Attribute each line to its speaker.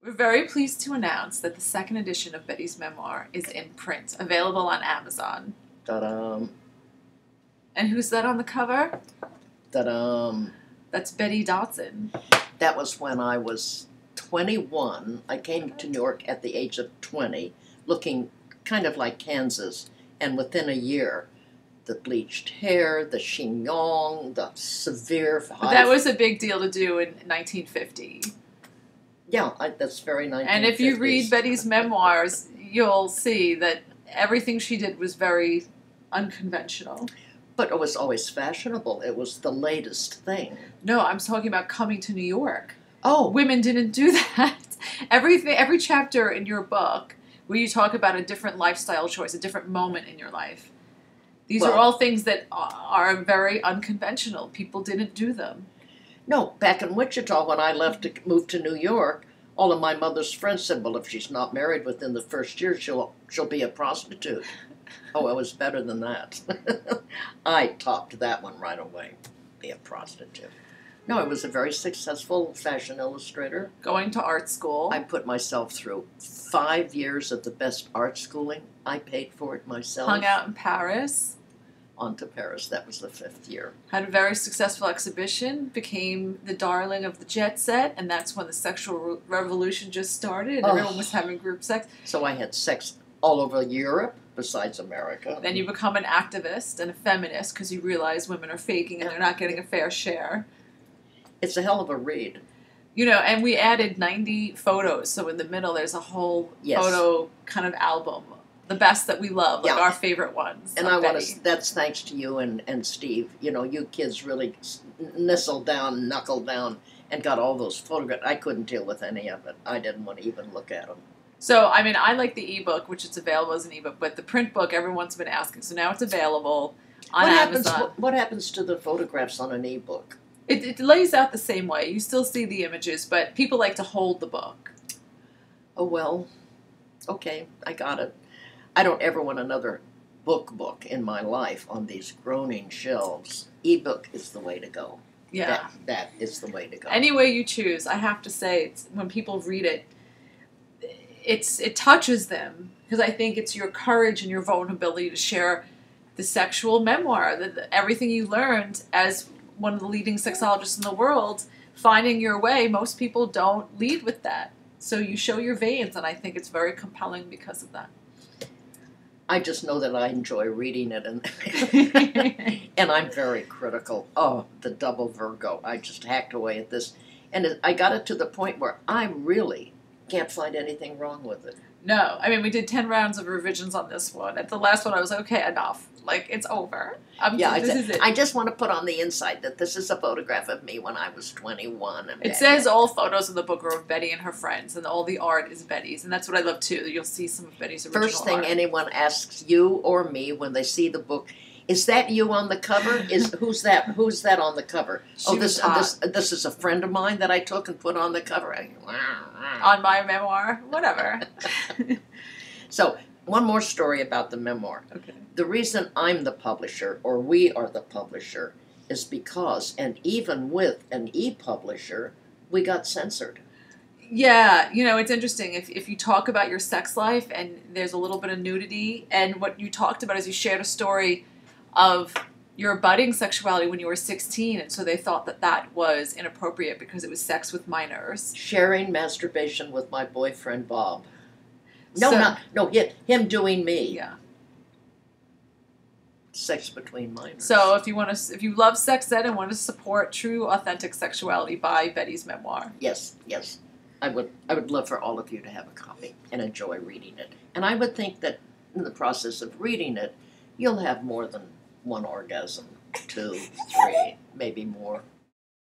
Speaker 1: We're very pleased to announce that the second edition of Betty's memoir is in print, available on Amazon.
Speaker 2: Ta-da!
Speaker 1: And who's that on the cover?
Speaker 2: Ta-da!
Speaker 1: That's Betty Dodson.
Speaker 2: That was when I was 21. I came to New York at the age of 20, looking kind of like Kansas. And within a year, the bleached hair, the chignon, the severe...
Speaker 1: But that was a big deal to do in 1950.
Speaker 2: Yeah, that's very 1950s.
Speaker 1: And if you read Betty's memoirs, you'll see that everything she did was very unconventional.
Speaker 2: But it was always fashionable. It was the latest thing.
Speaker 1: No, I'm talking about coming to New York.
Speaker 2: Oh.
Speaker 1: Women didn't do that. Every chapter in your book where you talk about a different lifestyle choice, a different moment in your life, these are all things that are very unconventional. People didn't do them.
Speaker 2: No, back in Wichita, when I left to move to New York, all of my mother's friends said, well, if she's not married within the first year, she'll be a prostitute. Oh, it was better than that. I topped that one right away, be a prostitute. No, I was a very successful fashion illustrator.
Speaker 1: Going to art school.
Speaker 2: I put myself through 5 years of the best art schooling. I paid for it myself.
Speaker 1: Hung out in Paris.
Speaker 2: On to Paris. That was the 5th year.
Speaker 1: Had a very successful exhibition, became the darling of the jet set, and that's when the sexual revolution just started, and everyone was having group sex.
Speaker 2: So I had sex all over Europe, besides America.
Speaker 1: Then you become an activist and a feminist because you realize women are faking and they're not getting a fair share.
Speaker 2: It's a hell of a read.
Speaker 1: You know, and we added 90 photos, so in the middle there's a whole photo kind of album. The best that we love, like our favorite ones.
Speaker 2: And I want to, that's thanks to you and Steve. You know, you kids really knuckled down, and got all those photographs. I couldn't deal with any of it. I didn't want to even look at them.
Speaker 1: So, I mean, I like the ebook, which it's available as an ebook, but the print book, everyone's been asking. So now it's available on Amazon.
Speaker 2: What happens to the photographs on an ebook?
Speaker 1: It lays out the same way. You still see the images, but people like to hold the book.
Speaker 2: Oh, well, okay, I got it. I don't ever want another book in my life on these groaning shelves. Ebook is the way to go.
Speaker 1: Yeah.
Speaker 2: That is the way to go.
Speaker 1: Any way you choose, I have to say, it's, when people read it, it touches them, because I think it's your courage and your vulnerability to share the sexual memoir, everything you learned as one of the leading sexologists in the world, finding your way. Most people don't lead with that. So you show your veins, and I think it's very compelling because of that.
Speaker 2: I just know that I enjoy reading it, and I'm very critical. Oh, the double Virgo. I just hacked away at this. And I got it to the point where I really can't find anything wrong with it.
Speaker 1: No. I mean, we did 10 rounds of revisions on this one. At the last one, I was like, okay, enough. Like, it's over. This is it.
Speaker 2: I just want to put on the inside that this is a photograph of me when I was 21.
Speaker 1: It says all photos in the book are of Betty and her friends, and all the art is Betty's. And that's what I love, too. You'll see some of Betty's original
Speaker 2: First thing
Speaker 1: art.
Speaker 2: anyone asks you or me when they see the book, is that you on the cover? Who's that? Who's that on the cover? This is a friend of mine that I took and put on the cover.
Speaker 1: On my memoir? Whatever.
Speaker 2: So, one more story about the memoir.
Speaker 1: Okay.
Speaker 2: The reason I'm the publisher, or we are the publisher, is because, and even with an e-publisher, we got censored.
Speaker 1: Yeah, you know, it's interesting. If you talk about your sex life and there's a little bit of nudity, and what you talked about is you shared a story of your budding sexuality when you were 16, and so they thought that that was inappropriate because it was sex with minors.
Speaker 2: Sharing masturbation with my boyfriend, Bob. No, him doing me.
Speaker 1: Yeah.
Speaker 2: Sex between minors.
Speaker 1: So if you love sex ed and want to support true, authentic sexuality, buy Betty's memoir.
Speaker 2: Yes. I would love for all of you to have a copy and enjoy reading it. And I would think that in the process of reading it, you'll have more than one orgasm, 2, 3, maybe more.